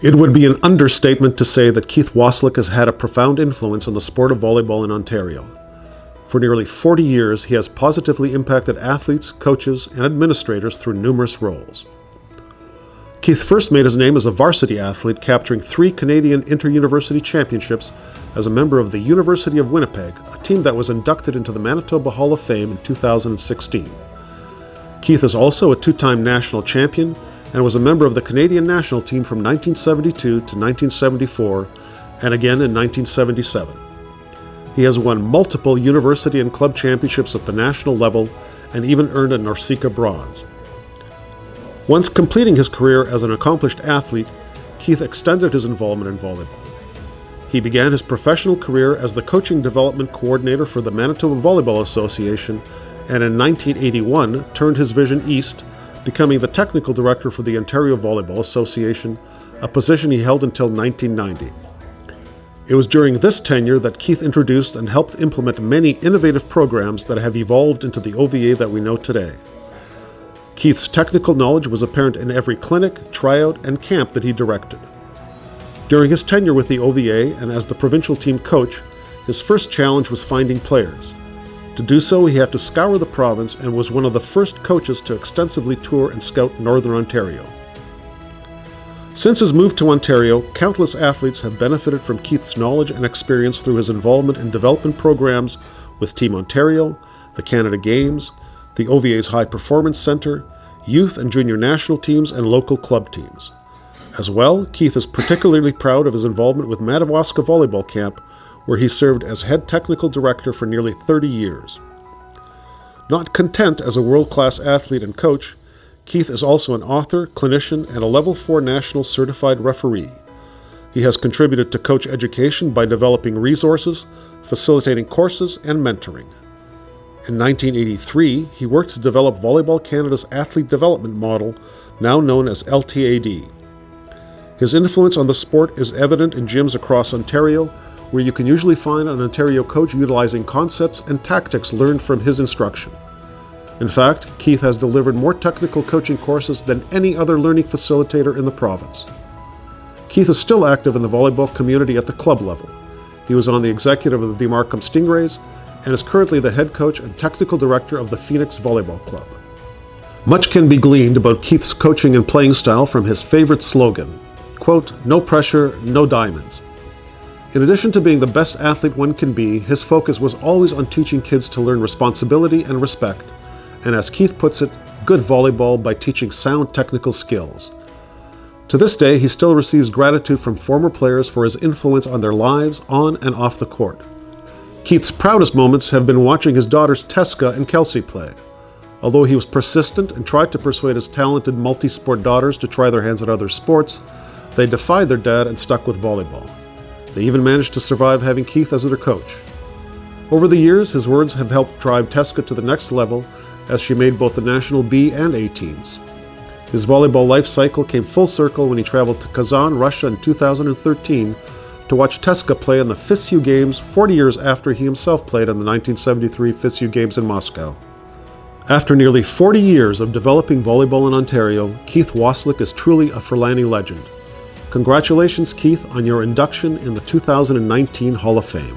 It would be an understatement to say that Keith Wasylik has had a profound influence on the sport of volleyball in Ontario. For nearly 40 years, he has positively impacted athletes, coaches, and administrators through numerous roles. Keith first made his name as a varsity athlete, capturing 3 Canadian inter-university championships as a member of the University of Winnipeg, a team that was inducted into the Manitoba Hall of Fame in 2016. Keith is also a 2-time national champion and was a member of the Canadian national team from 1972 to 1974 and again in 1977. He has won multiple university and club championships at the national level and even earned a NORCECA bronze. Once completing his career as an accomplished athlete, Keith extended his involvement in volleyball. He began his professional career as the coaching development coordinator for the Manitoba Volleyball Association and in 1981 turned his vision east, becoming the technical director for the Ontario Volleyball Association, a position he held until 1990. It was during this tenure that Keith introduced and helped implement many innovative programs that have evolved into the OVA that we know today. Keith's technical knowledge was apparent in every clinic, tryout, and camp that he directed. During his tenure with the OVA and as the provincial team coach, his first challenge was finding players. To do so, he had to scour the province and was one of the first coaches to extensively tour and scout Northern Ontario. Since his move to Ontario, countless athletes have benefited from Keith's knowledge and experience through his involvement in development programs with Team Ontario, the Canada Games, the OVA's High Performance Centre, youth and junior national teams, and local club teams. As well, Keith is particularly proud of his involvement with Madawaska Volleyball Camp, where he served as head technical director for nearly 30 years. Not content as a world-class athlete and coach, Keith is also an author, clinician, and a Level 4 national certified referee. He has contributed to coach education by developing resources, facilitating courses, and mentoring. In 1983, he worked to develop Volleyball Canada's athlete development model, now known as LTAD. His influence on the sport is evident in gyms across Ontario, where you can usually find an Ontario coach utilizing concepts and tactics learned from his instruction. In fact, Keith has delivered more technical coaching courses than any other learning facilitator in the province. Keith is still active in the volleyball community at the club level. He was on the executive of the Markham Stingrays and is currently the head coach and technical director of the Phoenix Volleyball Club. Much can be gleaned about Keith's coaching and playing style from his favorite slogan, quote, "No pressure, no diamonds." In addition to being the best athlete one can be, his focus was always on teaching kids to learn responsibility and respect, and as Keith puts it, good volleyball by teaching sound technical skills. To this day, he still receives gratitude from former players for his influence on their lives on and off the court. Keith's proudest moments have been watching his daughters Teska and Kelsey play. Although he was persistent and tried to persuade his talented multi-sport daughters to try their hands at other sports, they defied their dad and stuck with volleyball. They even managed to survive having Keith as their coach. Over the years, his words have helped drive Teska to the next level as she made both the national B and A teams. His volleyball life cycle came full circle when he traveled to Kazan, Russia in 2013 to watch Teska play in the FISU Games 40 years after he himself played in the 1973 FISU Games in Moscow. After nearly 40 years of developing volleyball in Ontario, Keith Wasylik is truly a Furlani legend. Congratulations, Keith, on your induction in the 2019 Hall of Fame.